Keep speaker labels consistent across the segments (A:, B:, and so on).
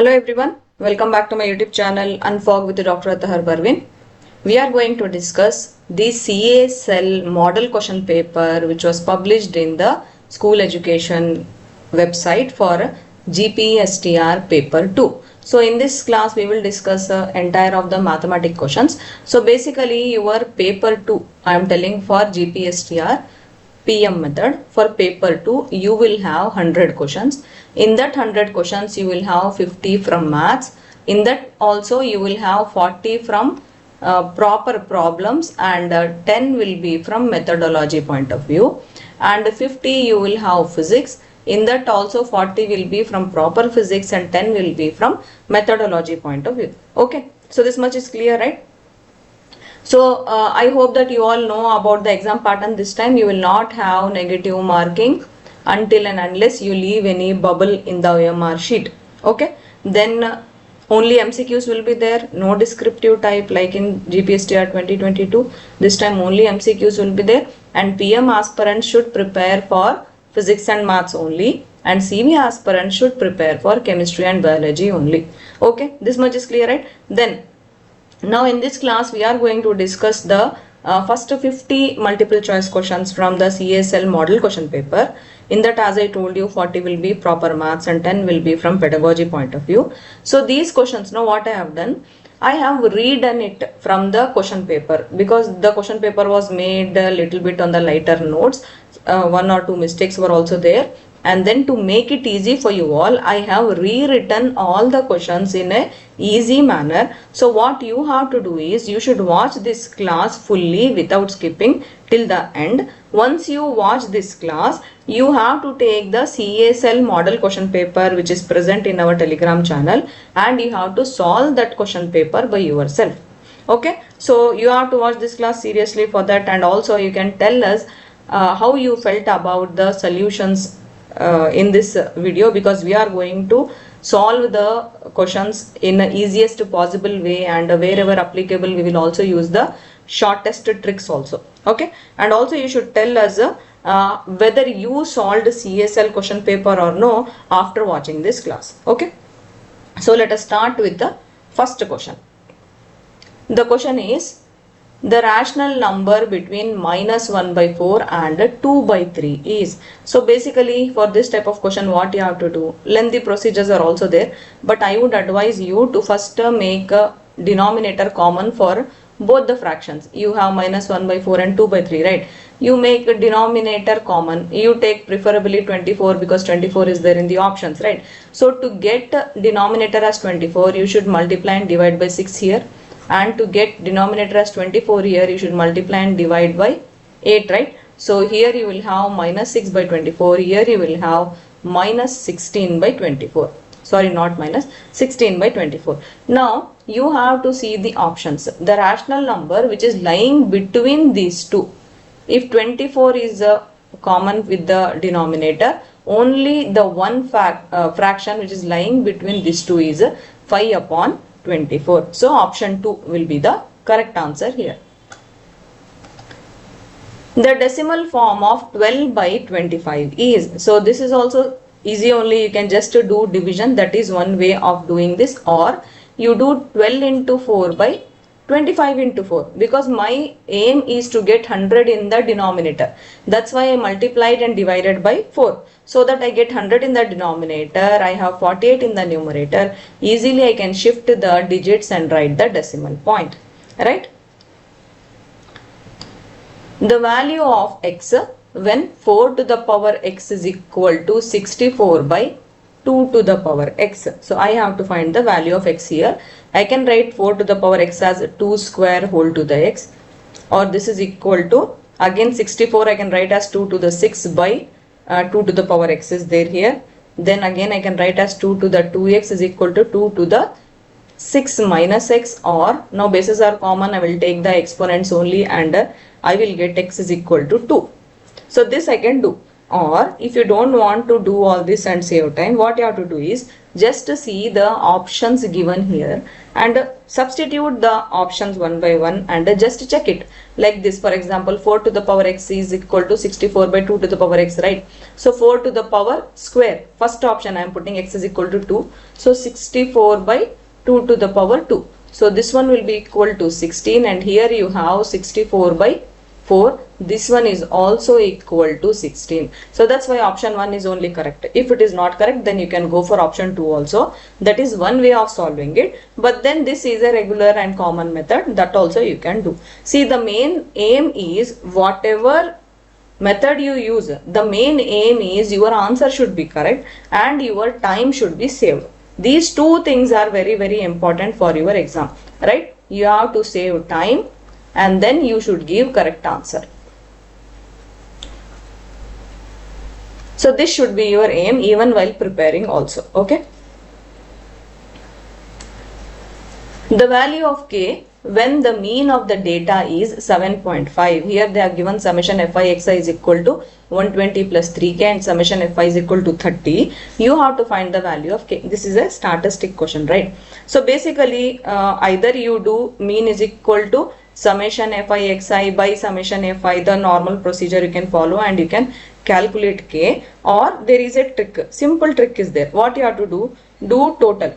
A: Hello everyone, welcome back to my YouTube channel Unfog with Dr. Atahar Parveen. We are going to discuss the CA Cell model question paper which was published in the school education website for GPSTR paper 2. So in this class we will discuss the entire of the mathematic questions. So basically your paper 2 I am telling for GPSTR PM method. For paper 2 you will have 100 questions. In that 100 questions you will have 50 from maths. In that also you will have 40 from proper problems and 10 will be from methodology point of view, and 50 you will have physics. In that also 40 will be from proper physics and 10 will be from methodology point of view. Okay, so this much is clear, right? So I hope that you all know about the exam pattern. This time you will not have negative marking until and unless you leave any bubble in the OMR sheet. Okay, then only MCQs will be there, no descriptive type like in GPSTR 2022. This time only MCQs will be there, and PM aspirants should prepare for physics and maths only, and CV aspirants should prepare for chemistry and biology only. Okay, this much is clear, right? Then now in this class we are going to discuss the first 50 multiple choice questions from the CA Cell model question paper. In that, as I told you, 40 will be proper maths and 10 will be from pedagogy point of view. So these questions, now what I have done, I have redone it from the question paper because the question paper was made a little bit on the lighter notes. One or two mistakes were also there. And then to make it easy for you all, I have rewritten all the questions in a easy manner. So what you have to do is you should watch this class fully without skipping till the end. Once you watch this class, you have to take the CA Cell model question paper which is present in our Telegram channel, and you have to solve that question paper by yourself. Okay, so you have to watch this class seriously for that, and also you can tell us how you felt about the solutions in this video, because we are going to solve the questions in the easiest possible way, and wherever applicable we will also use the shortest tricks also. Okay, and also you should tell us whether you solved CSL question paper or no after watching this class. Okay, so let us start with the first question. The question is the rational number between -1/4 and 2/3 is. So basically for this type of question what you have to do, lengthy procedures are also there, but I would advise you to first make a denominator common for both the fractions. You have -1/4 and 2/3, right? You make a denominator common. You take preferably 24 because 24 is there in the options, right? So to get denominator as 24, you should multiply and divide by 6 here. And to get denominator as 24 here, you should multiply and divide by 8, right? So here you will have -6/24. Here you will have -16/24. Sorry, not minus, 16/24. Now you have to see the options. The rational number which is lying between these two. If 24 is common with the denominator, only the one fraction which is lying between these two is 5/24. So option 2 will be the correct answer here. The decimal form of 12/25 is. So this is also easy only. You can just do division. That is one way of doing this, or you do 12 into 4 by 25 into 4, because my aim is to get 100 in the denominator. That's why I multiplied and divided by 4, so that I get 100 in the denominator. I have 48 in the numerator. Easily I can shift the digits and write the decimal point, right? The value of x when 4 to the power x is equal to 64 by 2 to the power x. So I have to find the value of x here. I can write 4 to the power x as 2 square whole to the x, or this is equal to, again 64 I can write as 2 to the 6 by 2 to the power x is there here. Then again I can write as 2 to the 2x is equal to 2 to the 6 minus x, or now bases are common, I will take the exponents only, and I will get x is equal to 2. So this I can do. Or if you don't want to do all this and save time, what you have to do is Just see the options given here and substitute the options one by one and just check it like this. For example, 4 to the power x is equal to 64 by 2 to the power x, right? So 4 to the power square, first option I am putting x is equal to 2. So 64 by 2 to the power 2. So this one will be equal to 16 and here you have 64 by 4. This one is also equal to 16. So that's why option 1 is only correct. If it is not correct, then you can go for option 2 also. That is one way of solving it. But then this is a regular and common method that also you can do. See, the main aim is whatever method you use, the main aim is your answer should be correct and your time should be saved. These two things are very, very important for your exam, right? You have to save time and then you should give correct answer. So this should be your aim even while preparing also, okay? The value of k when the mean of the data is 7.5. Here they are given summation fi xi is equal to 120 plus 3k and summation fi is equal to 30. You have to find the value of k. This is a statistic question, right? So basically either you do mean is equal to summation fi xi by summation fi, the normal procedure you can follow and you can calculate k, or there is a trick, simple trick is there. What you have to do total.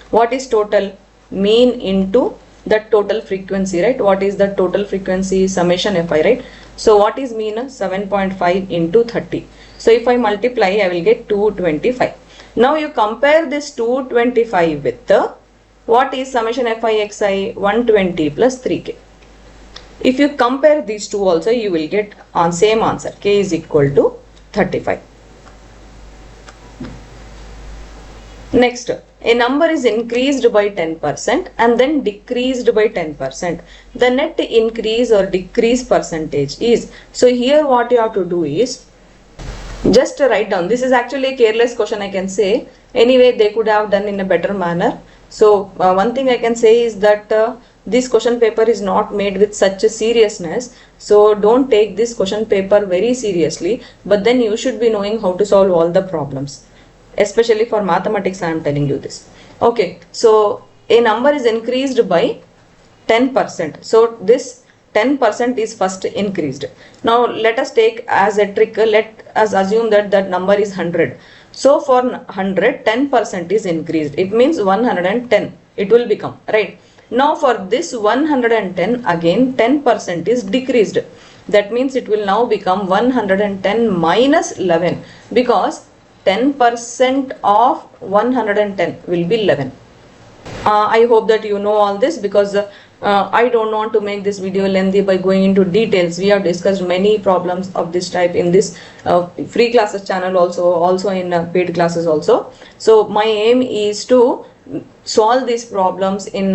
A: What is total? Mean into the total frequency, right? What is the total frequency? Summation fi, right? So what is mean? 7.5 into 30. So if I multiply, I will get 225. Now you compare this 225 with what is summation fi xi? 120 plus 3k. If you compare these two also, you will get on same answer. K is equal to 35. Next, a number is increased by 10% and then decreased by 10%. The net increase or decrease percentage is, so here what you have to do is just write down. This is actually a careless question, I can say. Anyway, they could have done in a better manner. So one thing I can say is that this question paper is not made with such a seriousness. So don't take this question paper very seriously, but then you should be knowing how to solve all the problems. Especially for mathematics, I am telling you this. Okay, so a number is increased by 10%. So this 10% is first increased. Now let us take as a trick, let us assume that that number is 100. So for 100, 10% is increased. It means 110 it will become, right? Now for this 110, again 10% is decreased. That means it will now become 110 minus 11, because 10% of 110 will be 11. I hope that you know all this, because I don't want to make this video lengthy by going into details. We have discussed many problems of this type in this free classes channel also in paid classes also. So my aim is to solve these problems in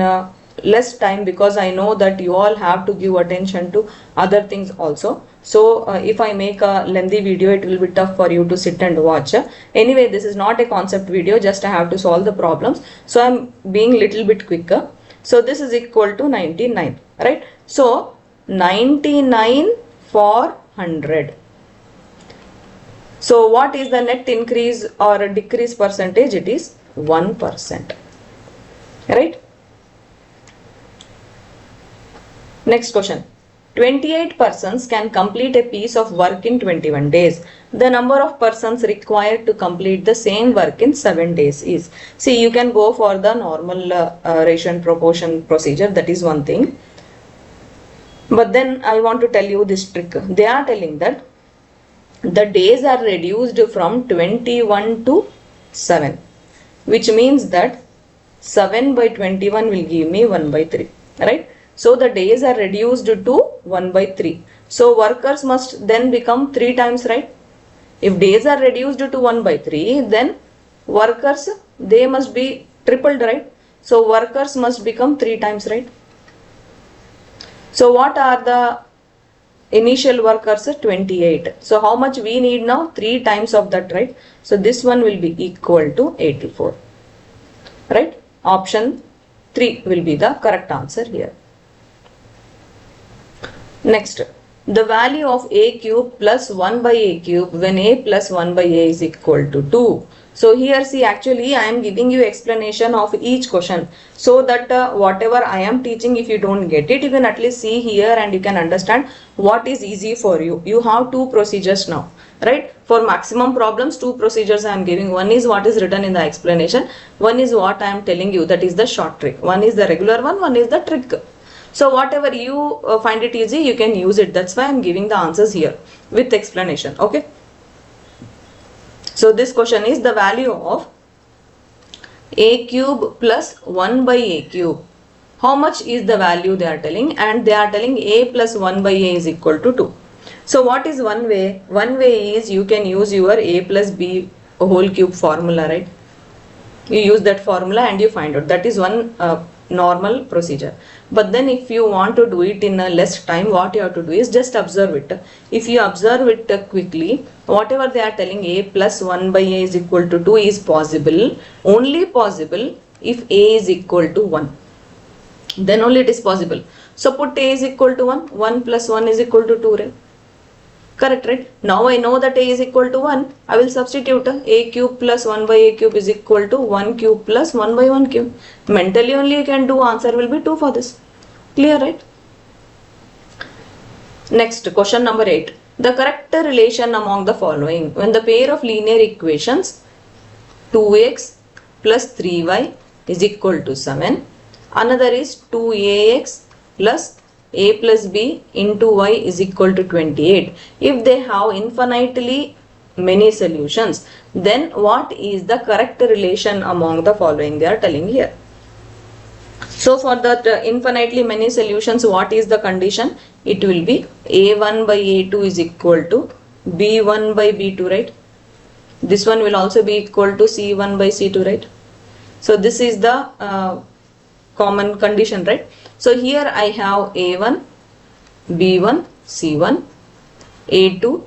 A: less time, because I know that you all have to give attention to other things also. So if I make a lengthy video, it will be tough for you to sit and watch. Anyway, this is not a concept video, just I have to solve the problems. So I'm being little bit quicker. So this is equal to 99, right? So 99 for 100. So what is the net increase or decrease percentage? It is 1%, right? Next question. 28 persons can complete a piece of work in 21 days. The number of persons required to complete the same work in 7 days is. See, you can go for the normal ratio and proportion procedure. That is one thing. But then I want to tell you this trick. They are telling that the days are reduced from 21 to 7. Which means that 7 by 21 will give me 1 by 3. Right? So the days are reduced to 1 by 3. So workers must then become 3 times, right? If days are reduced to 1 by 3, then workers, they must be tripled, right? So workers must become 3 times, right? So what are the initial workers? 28. So how much we need now? 3 times of that, right? So this one will be equal to 84, right? Option 3 will be the correct answer here. Next, the value of a cube plus 1 by a cube when a plus 1 by a is equal to 2. So here see, actually I am giving you explanation of each question, so that whatever I am teaching, if you don't get it, you can at least see here and you can understand what is easy for you. You have two procedures now, right? For maximum problems, two procedures I am giving. One is what is written in the explanation, one is what I am telling you, that is the short trick. One is the regular one is the trick. So whatever you find it easy, you can use it. That's why I am giving the answers here with explanation. Okay. So this question is the value of a cube plus 1 by a cube. How much is the value they are telling, and they are telling a plus 1 by a is equal to 2. So what is one way? One way is you can use your a plus b whole cube formula, right? You use that formula and you find out. That is one normal procedure. But then if you want to do it in a less time, what you have to do is just observe it. If you observe it quickly, whatever they are telling, a plus 1 by a is equal to 2 is possible, only possible if a is equal to 1. Then only it is possible. So put a is equal to 1, 1 plus 1 is equal to 2, right? Correct, right? Now I know that a is equal to 1. I will substitute a cube plus 1 by a cube is equal to 1 cube plus 1 by 1 cube. Mentally only you can do, answer will be 2 for this. Clear, right? Next, question number 8. The correct relation among the following. When the pair of linear equations 2x plus 3y is equal to 7. Another is 2ax plus a plus b into y is equal to 28. If they have infinitely many solutions, then what is the correct relation among the following? They are telling here. So for the infinitely many solutions, what is the condition? It will be a1 by a2 is equal to b1 by b2, right? This one will also be equal to c1 by c2, right? So this is the common condition, right? So here I have a1, b1, c1, a2,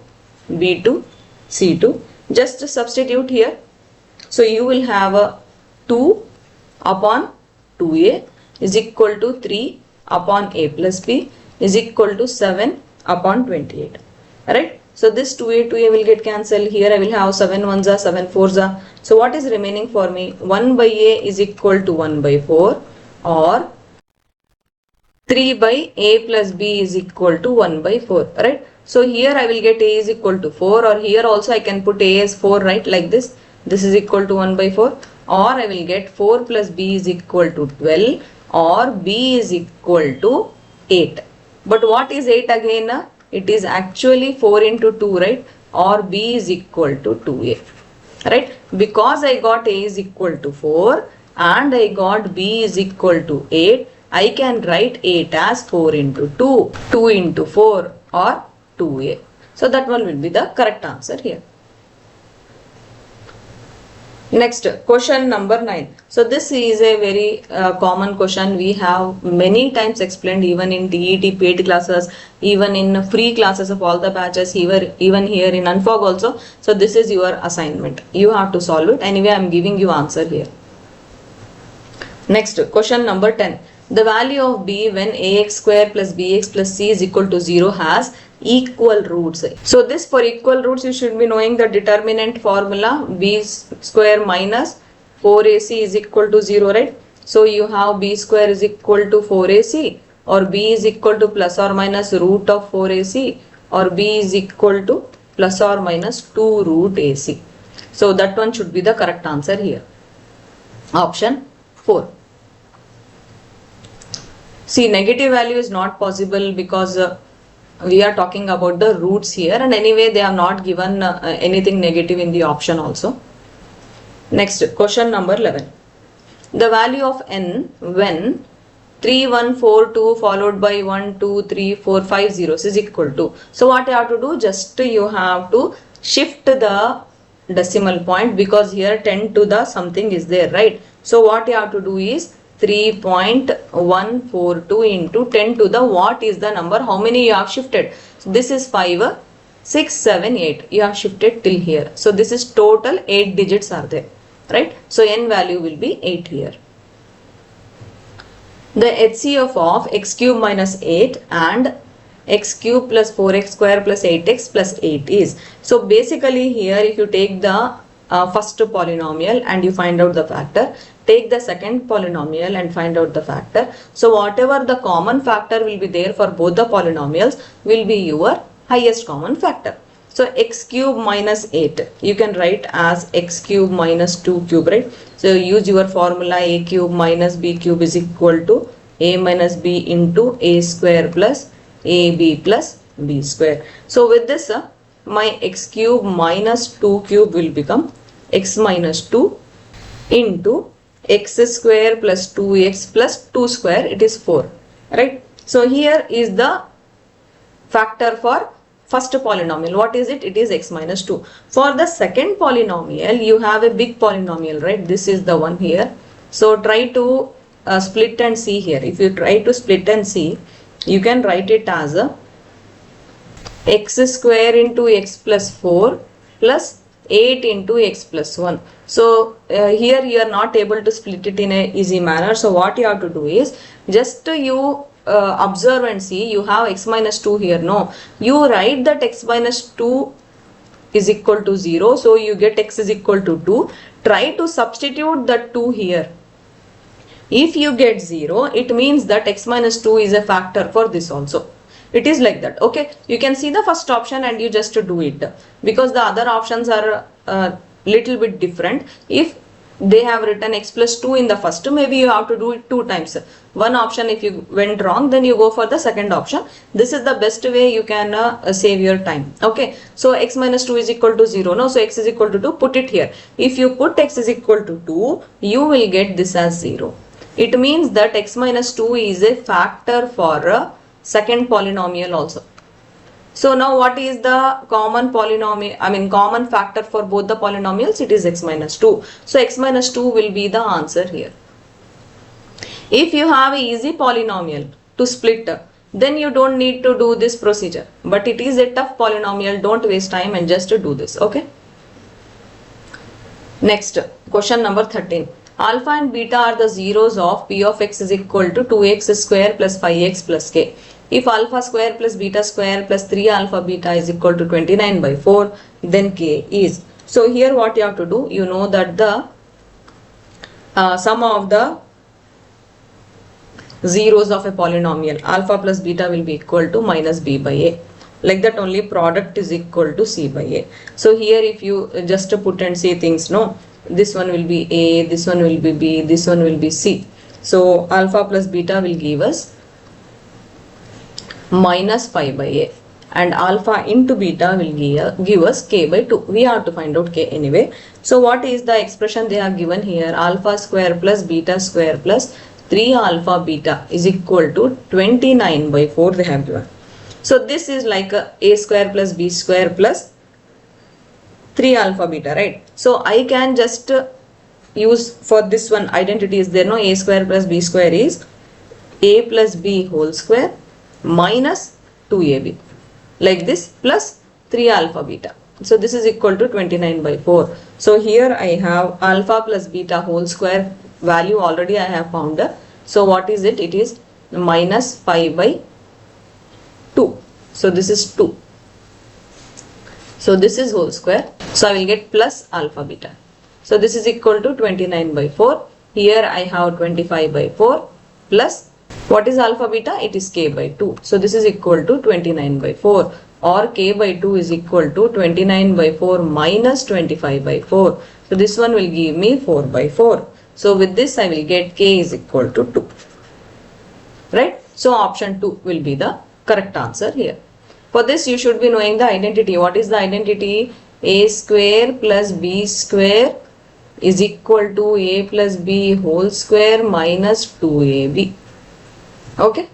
A: b2, c2. Just substitute here. So you will have a 2 upon 2a is equal to 3 upon a plus b is equal to 7 upon 28. Right? So this 2a will get cancelled. Here I will have 7 ones are 7 fours are. So what is remaining for me? 1 by a is equal to 1 by 4, or 3 by a plus b is equal to 1 by 4, right? So here I will get a is equal to 4, or here also I can put a as 4, right? Like this. This is equal to 1 by 4, or I will get 4 plus b is equal to 12, or b is equal to 8. But what is 8 again? It is actually 4 into 2, right? Or b is equal to 2a, right? Because I got a is equal to 4 and I got b is equal to 8, I can write 8 as 4 into 2, 2 into 4, or 2a. So that one will be the correct answer here. Next, question number 9. So this is a very common question. We have many times explained, even in DET paid classes, even in free classes of all the batches, even here in Unfog also. So this is your assignment. You have to solve it. Anyway, I am giving you answer here. Next, question number 10. The value of b when ax square plus bx plus c is equal to 0 has equal roots. So this, for equal roots, you should be knowing the determinant formula, b square minus 4ac is equal to 0, right? So you have b square is equal to 4ac, or b is equal to plus or minus root of 4ac, or b is equal to plus or minus 2 root ac. So that one should be the correct answer here. Option 4. See, negative value is not possible because we are talking about the roots here, and anyway they have not given anything negative in the option also. Next, question number 11. The value of n when 3, 1, 4, 2 followed by 1, 2, 3, 4, 5 zeros is equal to. So what you have to do, just you have to shift the decimal point, because here 10 to the something is there, right? So what you have to do is 3.142 into 10 to the what is the number, how many you have shifted. So this is 5, 6, 7, 8. You have shifted till here. So this is total 8 digits are there, right? So n value will be 8 here. The HCF of x cube minus 8 and x cube plus 4x square plus 8x plus 8 is. So basically here if you take the first polynomial and you find out the factor. Take the second polynomial and find out the factor. So whatever the common factor will be there for both the polynomials will be your highest common factor. So x cube minus 8 you can write as x cube minus 2 cube, right? So use your formula a cube minus b cube is equal to a minus b into a square plus ab plus b square. So with this my x cube minus 2 cube will become x minus 2 into x square plus 2x plus 2 square, it is 4, right? So here is the factor for first polynomial. What is it? It is x minus 2. For the second polynomial you have a big polynomial, right? This is the one here. So try to split and see here. If you try to split and see, you can write it as a x square into x plus 4 plus 8 into x plus 1. So here you are not able to split it in a easy manner. So what you have to do is just you observe and see. You have x minus 2 here. No, you write that x minus 2 is equal to 0. So you get x is equal to 2. Try to substitute the 2 here. If you get 0, it means that x minus 2 is a factor for this also. It is like that. Okay, you can see the first option and you just do it, because the other options are little bit different. If they have written x plus 2 in the first, maybe you have to do it 2 times. One option if you went wrong, then you go for the second option. This is the best way you can save your time. Okay, so x minus 2 is equal to 0. No, so x is equal to 2, put it here. If you put x is equal to 2, you will get this as 0. It means that x minus 2 is a factor for a second polynomial also. So now what is the common polynomial, common factor for both the polynomials? It is x minus 2. So x minus 2 will be the answer here. If you have a easy polynomial to split, then you don't need to do this procedure. But it is a tough polynomial, don't waste time and just do this. Okay. Next, question number 13. Alpha and beta are the zeros of p of x is equal to 2x square plus 5x plus k. If alpha square plus beta square plus 3 alpha beta is equal to 29 by 4, then k is. So here what you have to do, you know that the sum of the zeros of a polynomial alpha plus beta will be equal to minus b by a. Like that only product is equal to c by a. So here if you just put and say things, no, this one will be a, this one will be b, this one will be c. So alpha plus beta will give us minus 5 by a, and alpha into beta will give us k by 2. We have to find out k anyway. So what is the expression they have given here? Alpha square plus beta square plus 3 alpha beta is equal to 29 by 4 they have given. So this is like a square plus b square plus 3 alpha beta, right? So I can just use for this one identity is there, no? A square plus b square is a plus b whole square minus 2ab, like this, plus 3 alpha beta. So this is equal to 29 by 4. So here I have alpha plus beta whole square value already I have found. So what is it? It is minus 5 by 2. So this is 2. So this is whole square. So I will get plus alpha beta. So this is equal to 29 by 4. Here I have 25 by 4 plus what is alpha beta? It is k by 2. So this is equal to 29 by 4, or k by 2 is equal to 29 by 4 minus 25 by 4. So this one will give me 4 by 4. So with this I will get k is equal to 2. Right? So option 2 will be the correct answer here. For this you should be knowing the identity. What is the identity? A square plus b square is equal to a plus b whole square minus 2ab. Okay.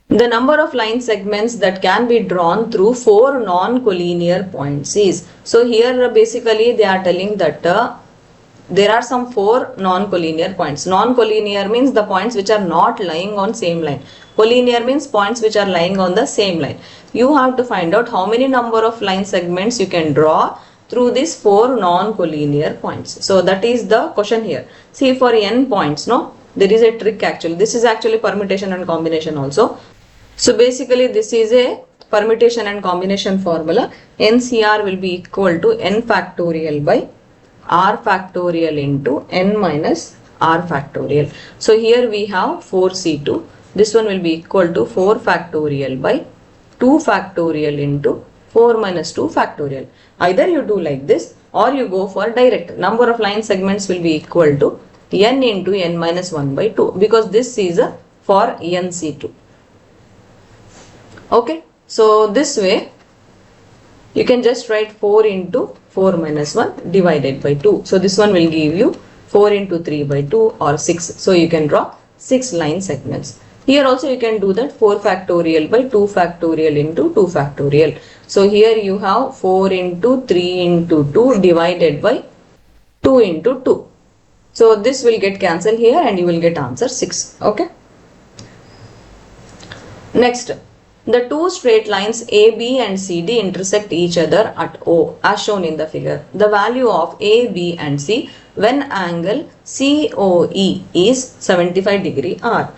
A: The number of line segments that can be drawn through 4 non-collinear points is. So here basically they are telling that there are some 4 non-collinear points. Non-collinear means the points which are not lying on same line. Collinear means points which are lying on the same line. You have to find out how many number of line segments you can draw through these 4 non-collinear points. So that is the question here. See, for n points, no, there is a trick actually. This is actually permutation and combination also. So basically this is a permutation and combination formula. NCR will be equal to n factorial by r factorial into n minus r factorial. So here we have 4c2. This one will be equal to 4 factorial by 2 factorial into 4 minus 2 factorial. Either you do like this or you go for direct. Number of line segments will be equal to n into n minus 1 by 2 because this is for nc2. Okay, so this way you can just write 4 into 4 minus 1 divided by 2. So this one will give you 4 into 3 by 2 or 6. So you can draw 6 line segments. Here also you can do that 4 factorial by 2 factorial into 2 factorial. So here you have 4 into 3 into 2 divided by 2 into 2. So this will get cancelled here and you will get answer 6. Okay. Next, the two straight lines AB and CD intersect each other at O as shown in the figure. The value of A, B and C when angle COE is 75 degree R.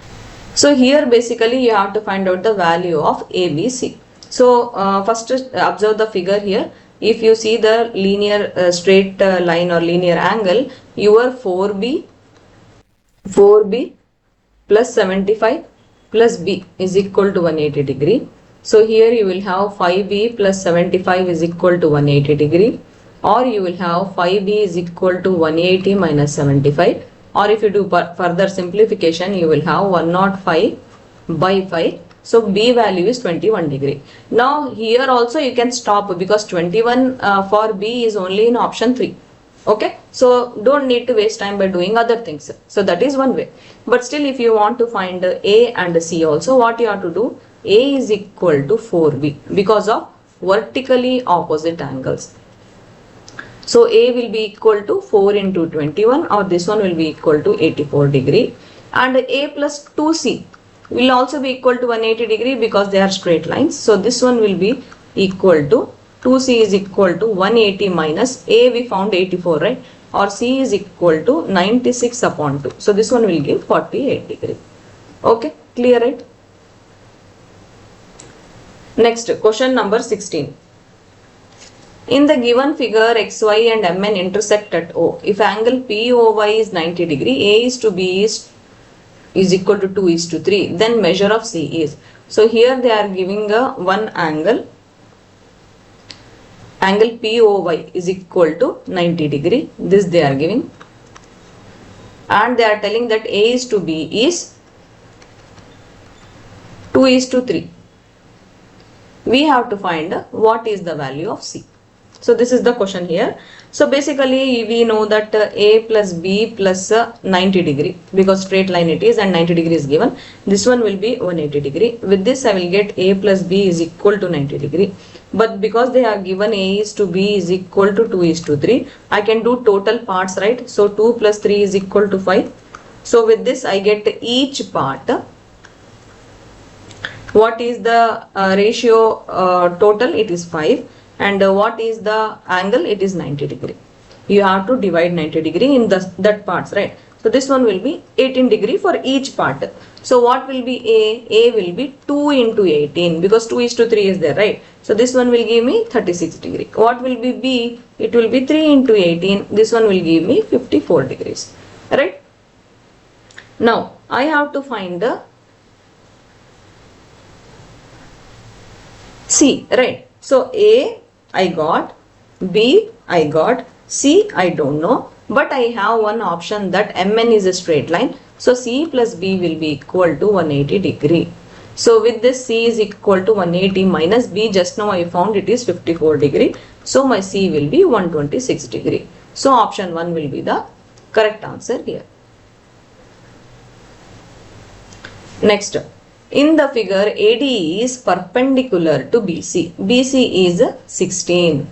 A: So here basically you have to find out the value of ABC. So first observe the figure here. If you see the linear straight line or linear angle, your 4B plus 75 plus B is equal to 180 degree. So here you will have 5B plus 75 is equal to 180 degree, or you will have 5B is equal to 180 minus 75, or if you do further simplification you will have 105 by 5. So B value is 21 degree. Now here also you can stop because 21 for B is only in option 3. Okay, so don't need to waste time by doing other things. So that is one way. But still if you want to find A and C also, what you have to do? A is equal to 4B because of vertically opposite angles. So A will be equal to 4 into 21, or this one will be equal to 84 degree. And A plus 2C will also be equal to 180 degree because they are straight lines. So this one will be equal to 2C is equal to 180 minus A we found 84, right? Or C is equal to 96 upon 2. So this one will give 48 degree. Okay, clear, right? Next, question number 16. In the given figure, XY and MN intersect at O. If angle POY is 90 degree, A is to B is equal to 2 is to 3. Then measure of C is. So here they are giving a one angle. Angle POY is equal to 90 degree. This they are giving. And they are telling that A is to B is 2 is to 3. We have to find what is the value of C. So this is the question here. So basically we know that A plus B plus 90 degree because straight line it is and 90 degree is given. This one will be 180 degree. With this I will get A plus B is equal to 90 degree. But because they are given A is to B is equal to 2 is to 3, I can do total parts, right? So 2 plus 3 is equal to 5. So with this I get each part. What is the ratio total? It is 5. And what is the angle? It is 90 degree. You have to divide 90 degree in that parts, right? So this one will be 18 degree for each part. So what will be A? A will be 2 into 18 because 2 is to 3 is there, right? So this one will give me 36 degree. What will be B? It will be 3 into 18. This one will give me 54 degrees, right? Now I have to find the C, right? So A I got, B I got, C I don't know, but I have one option that MN is a straight line. So C plus B will be equal to 180 degree. So with this C is equal to 180 minus B, just now I found it is 54 degree. So my C will be 126 degree. So option 1 will be the correct answer here. Next. In the figure, AD is perpendicular to BC. BC is 16.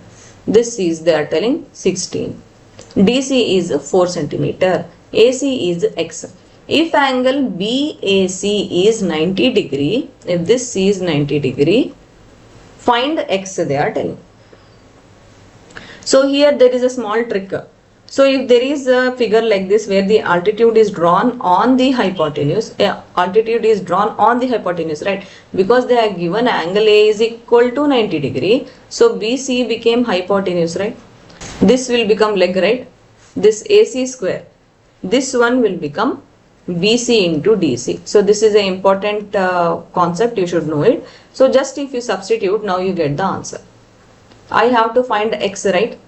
A: This is they are telling 16. DC is 4 centimeter. AC is X. If angle BAC is 90 degree, if this C is 90 degree, find X they are telling. So here there is a small trick. So if there is a figure like this where the altitude is drawn on the hypotenuse, altitude is drawn on the hypotenuse, right? Because they are given angle A is equal to 90 degree. So BC became hypotenuse, right? This will become leg, right? this AC square, this one will become BC into DC. So this is an important concept, you should know it. So just if you substitute, now you get the answer. I have to find x, right?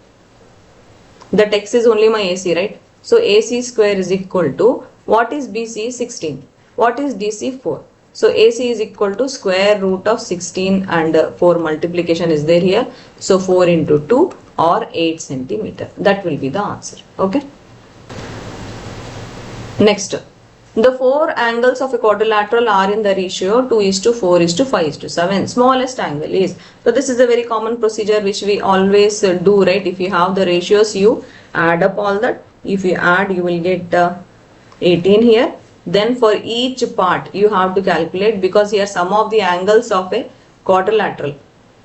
A: That x is only my AC, right? So AC square is equal to, what is BC? 16. What is DC? 4. So AC is equal to square root of 16 and 4 multiplication is there here. So 4 into 2 or 8 centimeter. That will be the answer. Okay. Next. The four angles of a quadrilateral are in the ratio 2:4:5:7. Smallest angle is. So this is a very common procedure which we always do, right? If you have the ratios, you add up all that. If you add, you will get 18 here. Then for each part, you have to calculate, because here sum of the angles of a quadrilateral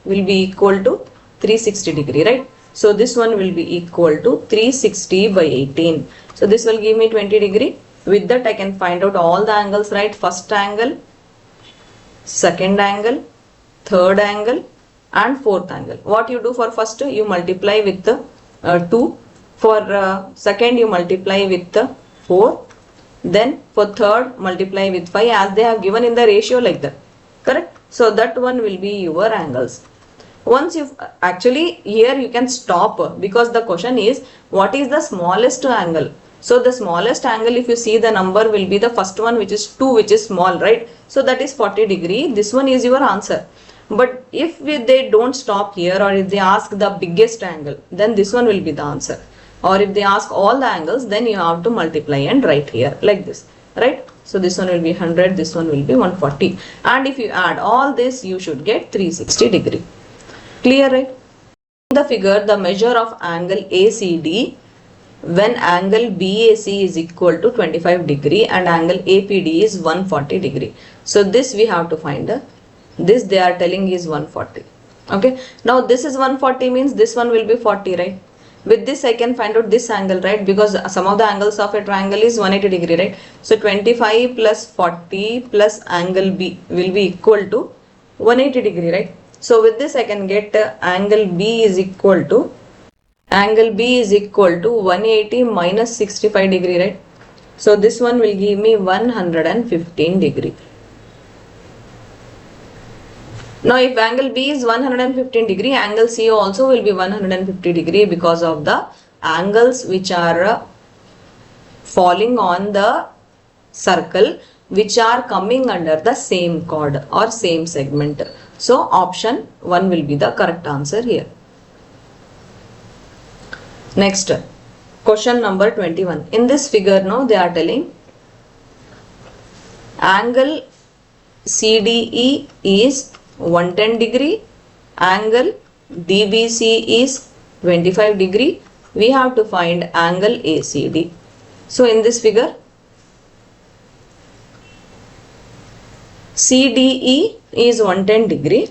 A: will be equal to 360 degree, right? So this one will be equal to 360 by 18. So this will give me 20 degree. With that I can find out all the angles, right? First angle, second angle, third angle and fourth angle. What you do for first, you multiply with the 2. For second, you multiply with the 4. Then for third, multiply with 5, as they have given in the ratio like that. Correct? So that one will be your angles. Once you actually here you can stop, because the question is what is the smallest angle. So the smallest angle, if you see the number, will be the first one, which is 2, which is small, right? So that is 40 degree. This one is your answer. But if they don't stop here, or if they ask the biggest angle, then this one will be the answer. Or if they ask all the angles, then you have to multiply and write here like this, right? So this one will be 100, this one will be 140. And if you add all this, you should get 360 degree. Clear, right? In the figure, the measure of angle ACD when angle BAC is equal to 25 degree and angle APD is 140 degree. So this we have to find. This they are telling is 140. Okay. Now this is 140 means this one will be 40, right? With this I can find out this angle, right? Because some of the angles of a triangle is 180 degree, right? So 25 plus 40 plus angle B will be equal to 180 degree, right? So with this I can get angle B is equal to 180 minus 65 degree, right? So this one will give me 115 degree. Now if angle B is 115 degree, angle C also will be 150 degree, because of the angles which are falling on the circle, which are coming under the same chord or same segment. So option 1 will be the correct answer here. Next, question number 21. In this figure, now they are telling angle CDE is 110 degree, angle DBC is 25 degree. We have to find angle ACD. So in this figure, CDE is 110 degree.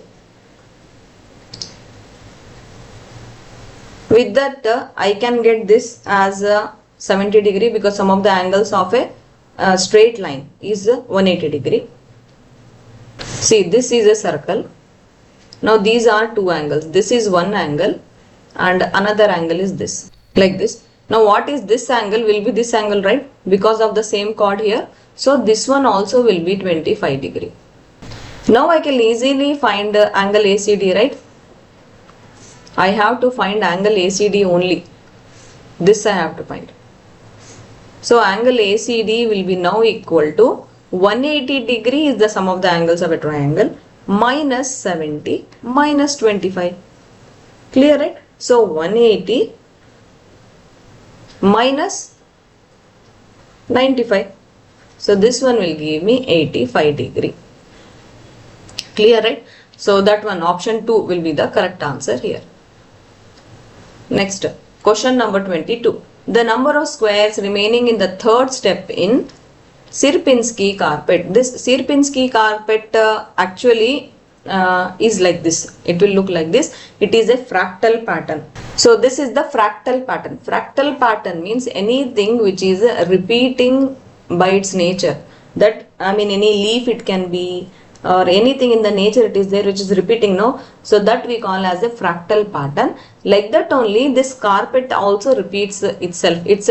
A: With that, I can get this as 70 degree, because some of the angles of a straight line is 180 degree. See, this is a circle. Now these are two angles. This is one angle and another angle is this, like this. Now what is this angle? Will be this angle, right? Because of the same chord here. So this one also will be 25 degree. Now I can easily find angle ACD, right? I have to find angle ACD only. This I have to find. So angle ACD will be now equal to 180 degree is the sum of the angles of a triangle, minus 70 minus 25. Clear, right? So 180 minus 95. So this one will give me 85 degree. Clear, right? So that one, option 2 will be the correct answer here. Next, question number 22. The number of squares remaining in the third step in Sierpinski carpet. This Sierpinski carpet actually is like this. It will look like this. It is a fractal pattern. So this is the fractal pattern. Fractal pattern means anything which is repeating by its nature. That, I mean, any leaf it can be, or anything in the nature it is there which is repeating, no? So that we call as a fractal pattern. Like that only this carpet also repeats itself. Its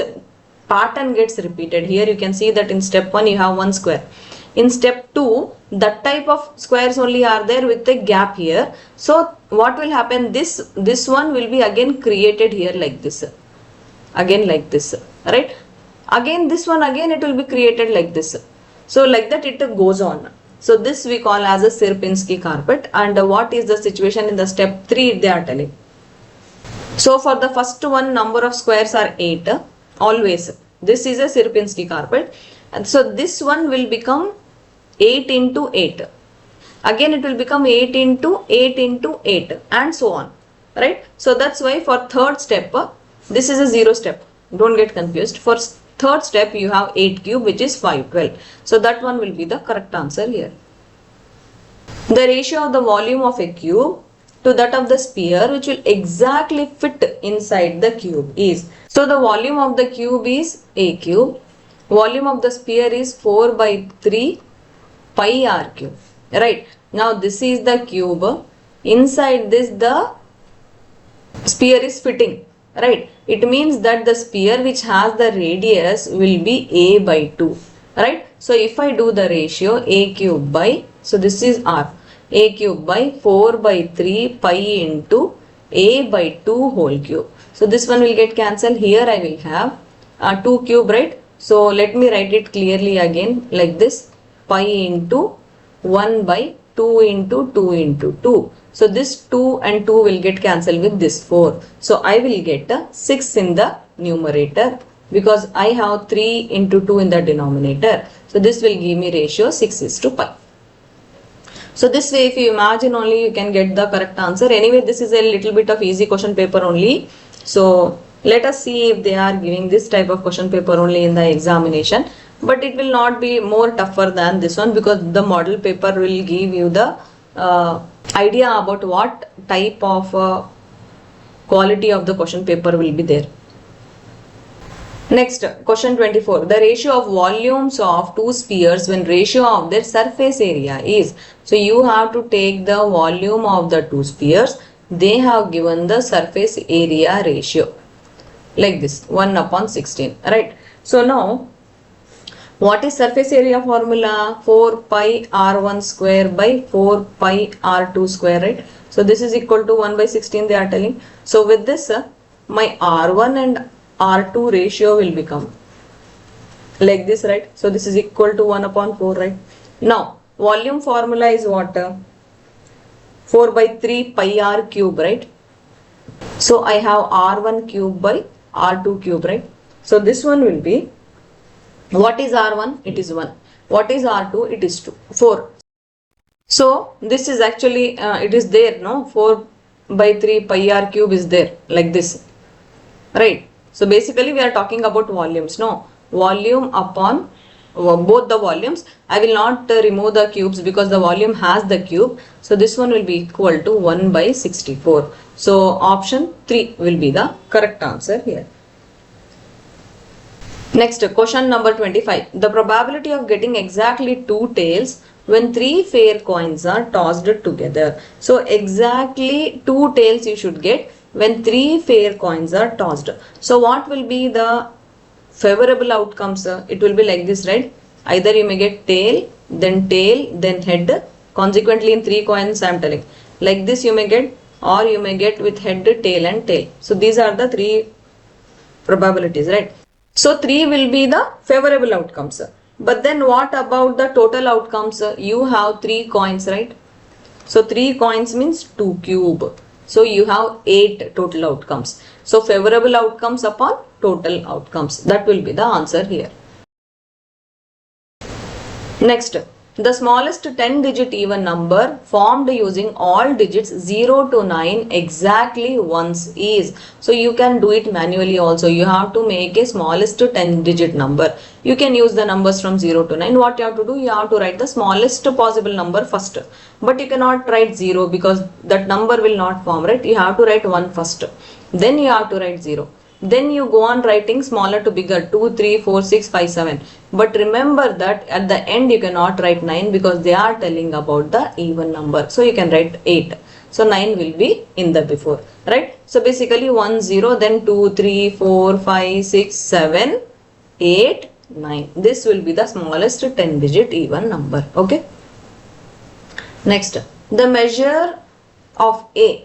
A: pattern gets repeated. Here you can see that in step 1 you have one square. In step 2 that type of squares only are there with a gap here. So what will happen, this one will be again created here like this, again like this, right? Again this one, again it will be created like this. So like that it goes on. So this we call as a Sierpinski carpet. And what is the situation in the step 3 they are telling. So for the first one, number of squares are 8 always. This is a Sierpinski carpet, and so this one will become 8 into 8. Again it will become 8 into 8 into 8 and so on, right? So that's why for third step, this is a 0 step. Don't get confused. For third step you have 8 cube which is 512. So that one will be the correct answer here. The ratio of the volume of a cube to that of the sphere which will exactly fit inside the cube is. So the volume of the cube is a cube. Volume of the sphere is 4 by 3 pi r cube. Right. Now this is the cube. Inside this the sphere is fitting. Right. It means that the sphere which has the radius will be a by 2. Right. So if I do the ratio a cube by, so this is r, a cube by 4 by 3 pi into a by 2 whole cube. So this one will get cancelled. Here I will have 2 cube, right? So let me write it clearly again like this, pi into 1 by 2 into 2 into 2. So this 2 and 2 will get cancelled with this 4. So I will get a 6 in the numerator because I have 3 into 2 in the denominator. So this will give me ratio 6 is to pi. So this way if you imagine only you can get the correct answer. Anyway, this is a little bit of easy question paper only. So let us see if they are giving this type of question paper only in the examination. But it will not be more tougher than this one because the model paper will give you the idea about what type of quality of the question paper will be there. Next, question 24. The ratio of volumes of two spheres when ratio of their surface area is. So you have to take the volume of the two spheres. They have given the surface area ratio like this, 1 upon 16. Right. So now, what is surface area formula? 4 pi r1 square by 4 pi r2 square, right? So this is equal to 1 by 16 they are telling. So with this, my r1 and r2 ratio will become like this, right? So this is equal to 1 upon 4, right? Now, volume formula is what? 4 by 3 pi r cube, right? So I have r1 cube by r2 cube, right? So this one will be, what is r1? It is 1. What is r2? It is 2, 4. So this is actually, it is there, no? 4 by 3 pi r cube is there, like this, right? So basically we are talking about volumes, no? Volume upon both the volumes. I will not remove the cubes because the volume has the cube. So this one will be equal to 1 by 64. So option 3 will be the correct answer here. Next, question number 25. The probability of getting exactly 2 tails when 3 fair coins are tossed together. So exactly 2 tails you should get when 3 fair coins are tossed. So what will be the favorable outcomes? It will be like this, right? Either you may get tail, then head. Consequently in 3 coins I am telling. Like this you may get, or you may get with head, tail and tail. So these are the 3 probabilities, right? So 3 will be the favorable outcomes. But then what about the total outcomes? You have 3 coins, right? So 3 coins means 2 cube. So you have 8 total outcomes. So favorable outcomes upon total outcomes. That will be the answer here. Next, the smallest 10-digit even number formed using all digits 0 to 9 exactly once is. So you can do it manually also. You have to make a smallest 10-digit number. You can use the numbers from 0 to 9. What you have to do? You have to write the smallest possible number first. But you cannot write 0 because that number will not form, right? You have to write 1 first. Then you have to write 0. Then you go on writing smaller to bigger, 2, 3, 4, 6, 5, 7. But remember that at the end you cannot write 9 because they are telling about the even number. So you can write 8. So 9 will be in the before, right? So basically 1, 0, then 2, 3, 4, 5, 6, 7, 8, 9. This will be the smallest 10 digit even number. Okay. Next, the measure of A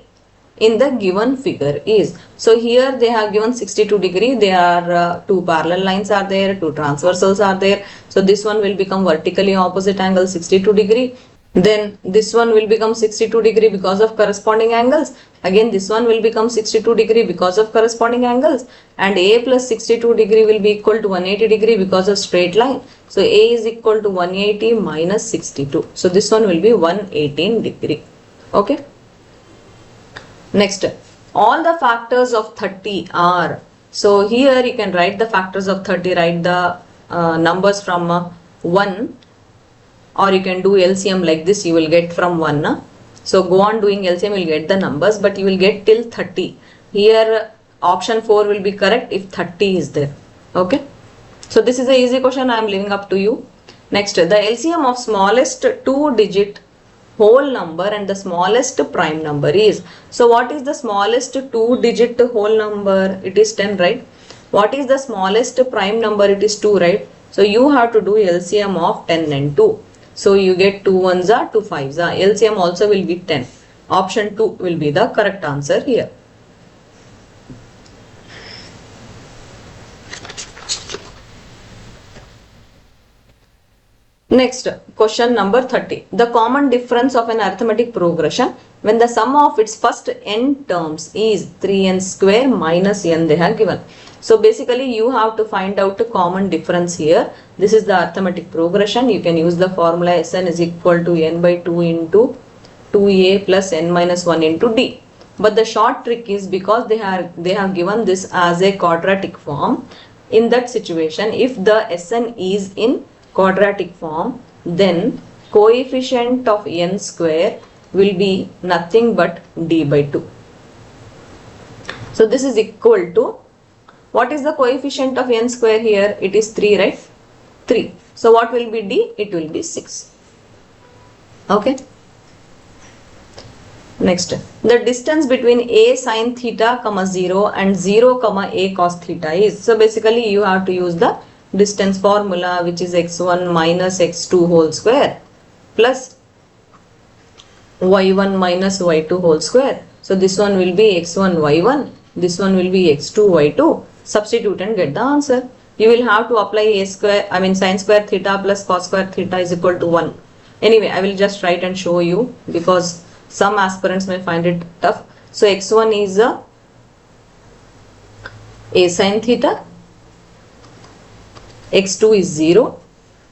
A: in the given figure is, so here they have given 62 degree, there are two parallel lines are there, two transversals are there, so this one will become vertically opposite angle 62 degree, then this one will become 62 degree because of corresponding angles, again this one will become 62 degree because of corresponding angles, and A plus 62 degree will be equal to 180 degree because of straight line, so A is equal to 180 minus 62, so this one will be 118 degree. Okay. Next, all the factors of 30 are, so here you can write the factors of 30, write the numbers from 1, or you can do LCM like this, you will get from 1. So go on doing LCM, you will get the numbers, but you will get till 30. Here option 4 will be correct if 30 is there. Okay. So this is an easy question I am leaving up to you. Next, the LCM of smallest 2-digit whole number and the smallest prime number is, so what is the smallest 2-digit whole number? It is 10, right? What is the smallest prime number? It is 2, right? So you have to do LCM of 10 and 2. So you get 2 ones are 2 5s are. LCM also will be 10. Option 2 will be the correct answer here. Next, question number 30. The common difference of an arithmetic progression when the sum of its first n terms is 3n square minus n they have given. So basically you have to find out a common difference here. This is the arithmetic progression. You can use the formula Sn is equal to n by 2 into 2a plus n minus 1 into d. But the short trick is because they have given this as a quadratic form. In that situation, if the Sn is in quadratic form, then coefficient of n square will be nothing but d by 2. So this is equal to, what is the coefficient of n square here? It is 3, right? 3. So what will be d? It will be 6. Okay. Next, the distance between a sin theta comma 0 and 0 comma a cos theta is, so basically you have to use the distance formula, which is x1 minus x2 whole square plus y1 minus y2 whole square. So this one will be x1 y1, this one will be x2 y2. Substitute and get the answer. You will have to apply sin square theta plus cos square theta is equal to 1. Anyway, I will just write and show you because some aspirants may find it tough. So x1 is a sin theta, x2 is 0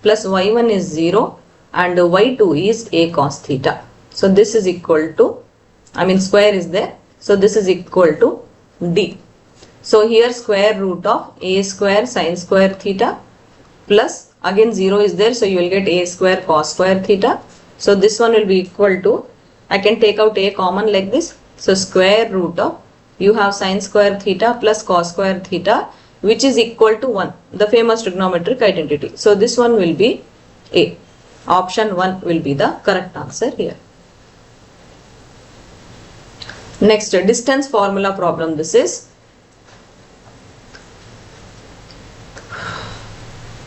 A: plus y1 is 0 and y2 is a cos theta. So this is equal to, square is there. So this is equal to d. So here square root of a square sin square theta plus again 0 is there. So you will get a square cos square theta. So this one will be equal to, I can take out a common like this. So square root of, you have sin square theta plus cos square theta, which is equal to 1, the famous trigonometric identity. So this one will be A. Option 1 will be the correct answer here. Next, distance formula problem this is.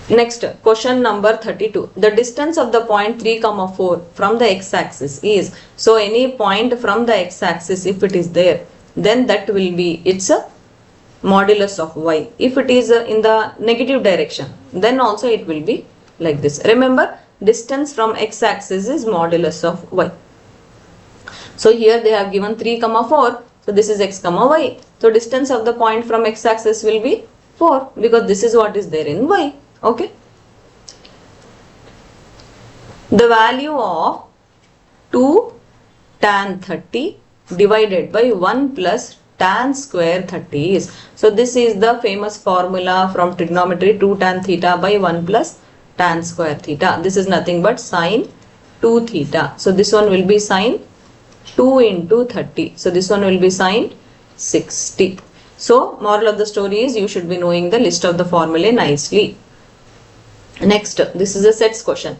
A: Next, question number 32. The distance of the point 3, 4 from the x-axis is, so any point from the x-axis if it is there, then that will be its modulus of y. If it is in the negative direction, then also it will be like this. Remember, distance from x-axis is modulus of y. So here they have given 3, 4. So this is x, y. So distance of the point from x-axis will be 4 because this is what is there in y. Okay. The value of 2 tan 30 divided by 1 plus tan square 30 is, so this is the famous formula from trigonometry, 2 tan theta by 1 plus tan square theta. This is nothing but sin 2 theta. So this one will be sin 2 into 30. So this one will be sin 60. So moral of the story is you should be knowing the list of the formulae nicely. Next, this is a sets question.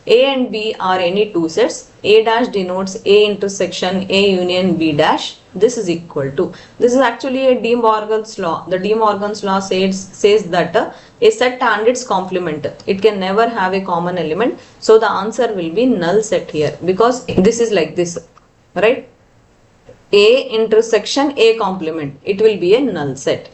A: A and B are any two sets. A dash denotes A intersection A union B dash. This is equal to. This is actually a De Morgan's law. The De Morgan's law says that a set and its complement, it can never have a common element. So the answer will be null set here, because this is like this, right? A intersection A complement. It will be a null set.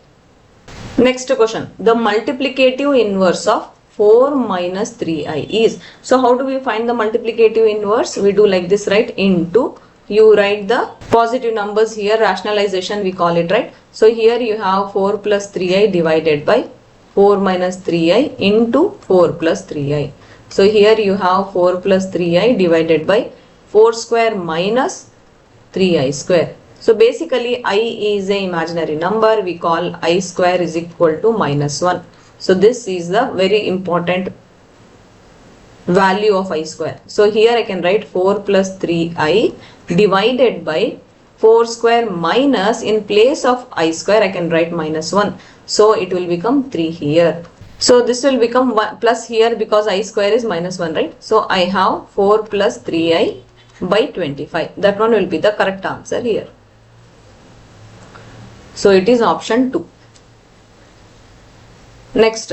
A: Next question. The multiplicative inverse of 4 minus 3i is. So how do we find the multiplicative inverse? We do like this, right? Into, you write the positive numbers here, rationalization we call it, right? So here you have 4 plus 3i divided by 4 minus 3i into 4 plus 3i. So here you have 4 plus 3i divided by 4 square minus 3i square. So basically I is a imaginary number. We call I square is equal to minus 1. So this is the very important value of I square. So here I can write 4 plus 3i divided by 4 square minus, in place of I square I can write minus 1. So it will become 3 here. So this will become 1 plus here, because I square is minus 1, right? So I have 4 plus 3i by 25. That one will be the correct answer here. So it is option 2. Next,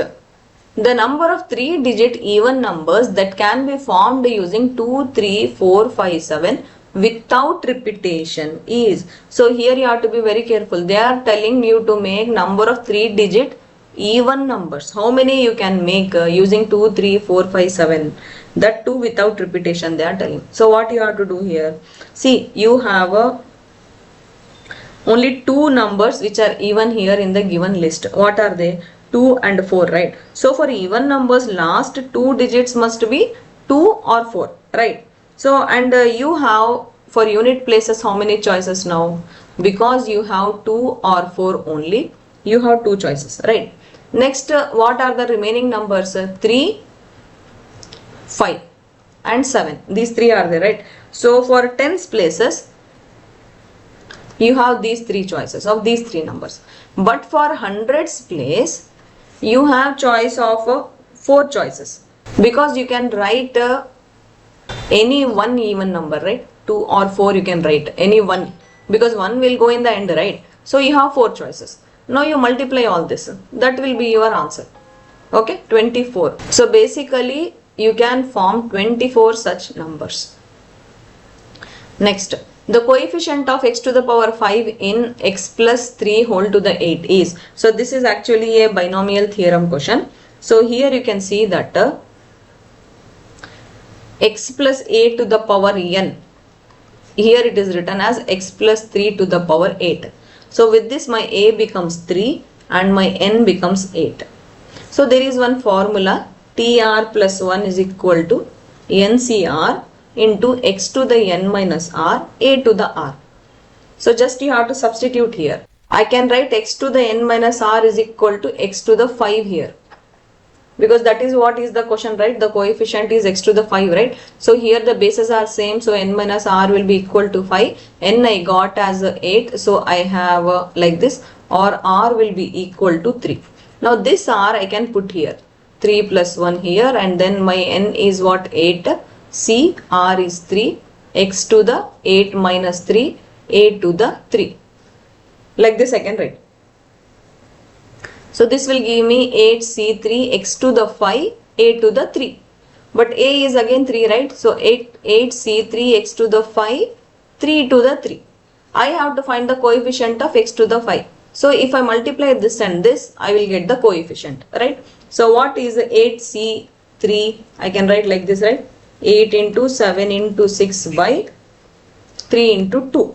A: the number of 3-digit even numbers that can be formed using 2, 3, 4, 5, 7 without repetition is. So here you have to be very careful. They are telling you to make number of 3-digit even numbers. How many you can make using 2, 3, 4, 5, 7? That too without repetition they are telling. So what you have to do here? See, you have only two numbers which are even here in the given list. What are they? 2 and 4, right? So for even numbers, last two digits must be 2 or 4, right? So and you have for unit places how many choices now? Because you have 2 or 4 only, you have two choices, right? Next, what are the remaining numbers? 3, 5 and 7. These three are there, right? So for tens places, you have these three choices of these three numbers. But for hundreds place, you have choice of 4 choices, because you can write any one even number, right? 2 or 4 you can write any one, because one will go in the end, right? So you have 4 choices. Now you multiply all this, that will be your answer. Okay, 24. So basically you can form 24 such numbers. Next, the coefficient of x to the power 5 in x plus 3 whole to the 8 is. So this is actually a binomial theorem question. So here you can see that x plus a to the power n, here it is written as x plus 3 to the power 8. So with this my a becomes 3 and my n becomes 8. So there is one formula, tr plus 1 is equal to ncr into x to the n minus r, a to the r. So just you have to substitute here. I can write x to the n minus r is equal to x to the 5 here, because that is what is the question, right? The coefficient is x to the 5, right? So here the bases are same, so n minus r will be equal to 5. N I got as 8, so I have like this, or r will be equal to 3. Now this r I can put here, 3 plus 1 here, and then my n is what? 8. C, r is 3, x to the 8 minus 3, a to the 3. Like this I can write. So this will give me 8c3 x to the 5, a to the 3. But a is again 3, right? So 8c3 x to the 5, 3 to the 3. I have to find the coefficient of x to the 5. So if I multiply this and this, I will get the coefficient, right? So what is 8c3? I can write like this, right? 8 into 7 into 6 by 3 into 2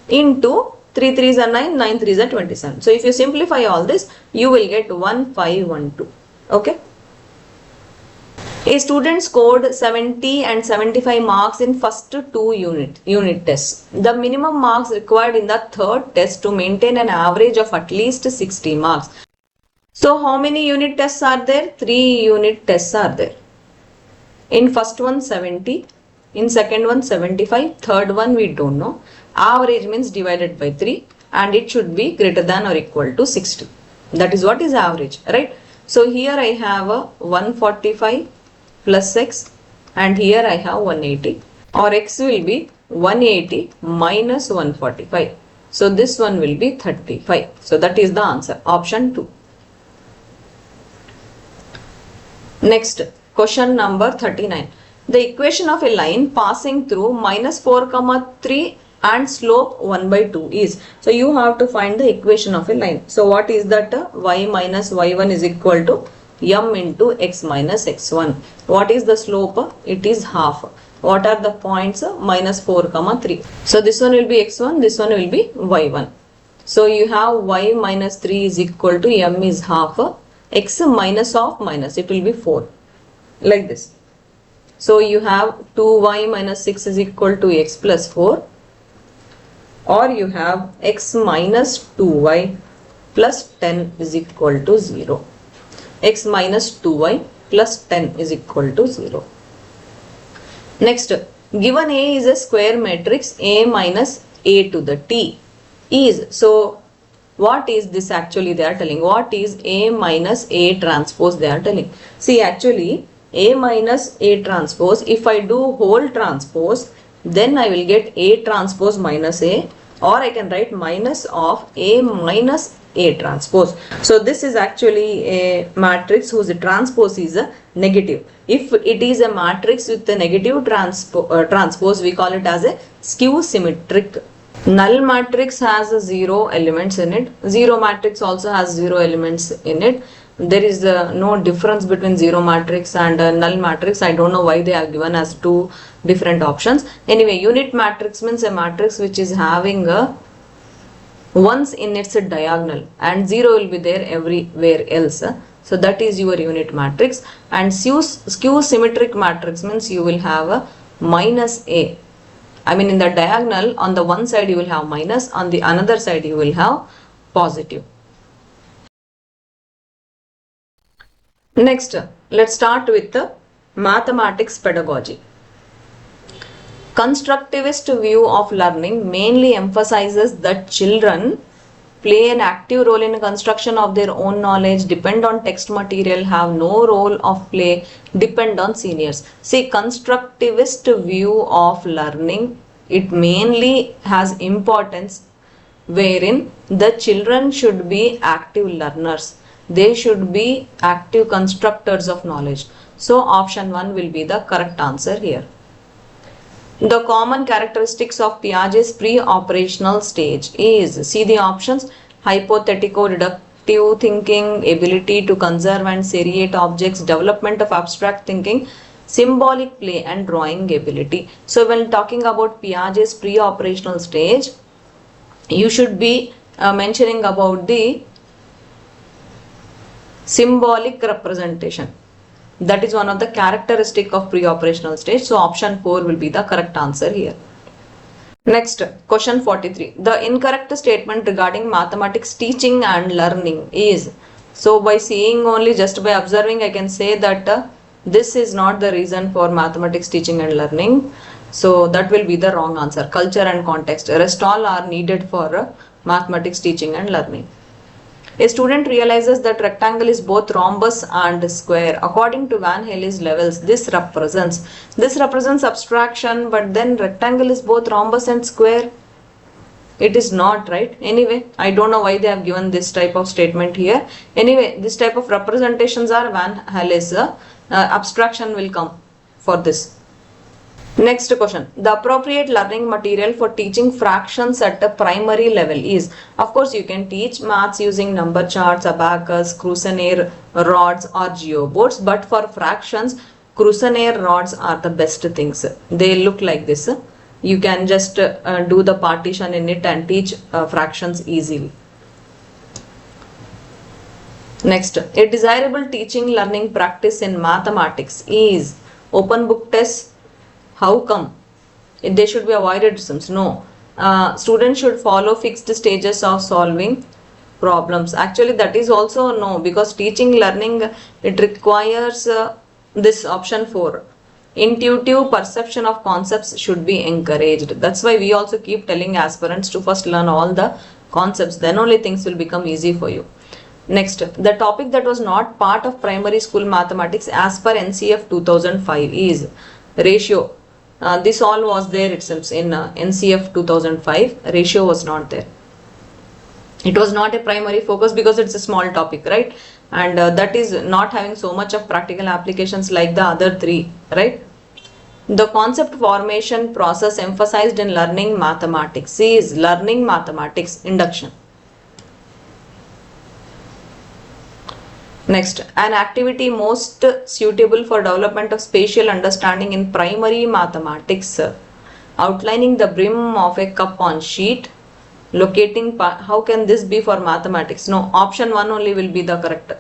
A: into 3 3s are 9, 9 3s are 27. So if you simplify all this, you will get 1512. Okay. A student scored 70 and 75 marks in first two unit tests. The minimum marks required in the third test to maintain an average of at least 60 marks. So how many unit tests are there? 3 unit tests are there. In first one 70, in second one 75, third one we don't know. Average means divided by 3. and it should be greater than or equal to 60. That is what is average, right? So here I have a 145 plus x, and here I have 180, or x will be 180 minus 145. So this one will be 35. So that is the answer, option 2. Next, question number 39. The equation of a line passing through minus 4 comma 3 and slope 1 by 2 is. So you have to find the equation of a line. So what is that? Y minus y1 is equal to m into x minus x1. What is the slope? It is half. What are the points? Minus 4 comma 3. So this one will be x1, this one will be y1. So you have y minus 3 is equal to m is half, x minus of minus, it will be 4, like this. So you have 2y minus 6 is equal to x plus 4, or you have x minus 2y plus 10 is equal to 0. X minus 2y plus 10 is equal to 0. Next, given A is a square matrix, A minus A to the T is. So what is this actually they are telling? What is A minus A transpose they are telling? See, actually A minus A transpose, if I do whole transpose, then I will get A transpose minus A, or I can write minus of A minus A transpose. So this is actually a matrix whose transpose is a negative. If it is a matrix with a negative transpose, we call it as a skew symmetric. Null matrix has 0 elements in it. Zero matrix also has 0 elements in it. There is no difference between zero matrix and null matrix. I don't know why they are given as two different options. Anyway, unit matrix means a matrix which is having a once in its diagonal and 0 will be there everywhere else. So that is your unit matrix. And skew symmetric matrix means you will have a minus A. I mean, in the diagonal, on the one side you will have minus, on the another side you will have positive. Next, let's start with the mathematics pedagogy. Constructivist view of learning mainly emphasizes that children play an active role in construction of their own knowledge, depend on text material, have no role of play, depend on seniors. See, constructivist view of learning, it mainly has importance wherein the children should be active learners. They should be active constructors of knowledge. So option 1 will be the correct answer here. The common characteristics of Piaget's pre-operational stage is, see the options, hypothetico-deductive thinking, ability to conserve and seriate objects, development of abstract thinking, symbolic play and drawing ability. So when talking about Piaget's pre-operational stage, you should be mentioning about the symbolic representation. That is one of the characteristic of pre-operational stage. So option 4 will be the correct answer here. Next, question 43. The incorrect statement regarding mathematics teaching and learning is. So by seeing only, just by observing, I can say that this is not the reason for mathematics teaching and learning. So that will be the wrong answer. Culture and context. Rest all are needed for mathematics teaching and learning. A student realizes that rectangle is both rhombus and square. According to Van Helle's levels, this represents abstraction, but then rectangle is both rhombus and square. It is not, right? Anyway, I don't know why they have given this type of statement here. Anyway, this type of representations are Van Helle's. Abstraction will come for this. Next question. The appropriate learning material for teaching fractions at a primary level is, of course, you can teach maths using number charts, abacus, Crucener rods or geoboards, but for fractions, Crucener rods are the best things. They look like this. You can just do the partition in it and teach fractions easily. Next, a desirable teaching learning practice in mathematics is open book tests. How come? They should be avoided. No. Students should follow fixed stages of solving problems. Actually, that is also no, because teaching learning, it requires this option 4. Intuitive perception of concepts should be encouraged. That's why we also keep telling aspirants to first learn all the concepts, then only things will become easy for you. Next, the topic that was not part of primary school mathematics as per NCF 2005 is ratio. This all was there itself in NCF 2005. Ratio was not there. It was not a primary focus because it's a small topic, right? And that is not having so much of practical applications like the other three, right? The concept formation process emphasized in learning mathematics is learning mathematics induction. Next, an activity most suitable for development of spatial understanding in primary mathematics, outlining the brim of a cup on sheet, locating how can this be for mathematics? No, option 1 only will be the correct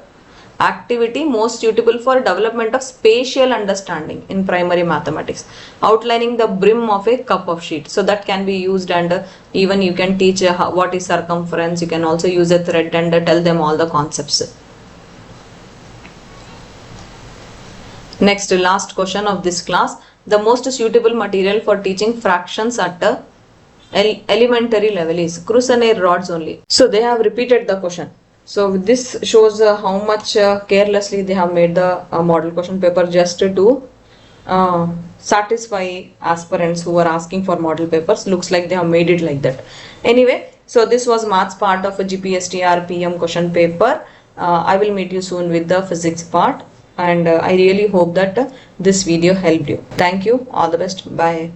A: activity most suitable for development of spatial understanding in primary mathematics, outlining the brim of a cup of sheet. So that can be used, and even you can teach what is circumference. You can also use a thread and tell them all the concepts. Next, last question of this class, the most suitable material for teaching fractions at a elementary level is Crusoner rods only. So they have repeated the question. So this shows how much carelessly they have made the model question paper just to satisfy aspirants who are asking for model papers. Looks like they have made it like that. Anyway, so this was maths part of a GPSTR PM question paper. I will meet you soon with the physics part, and I really hope that this video helped you. Thank you. All the best. Bye.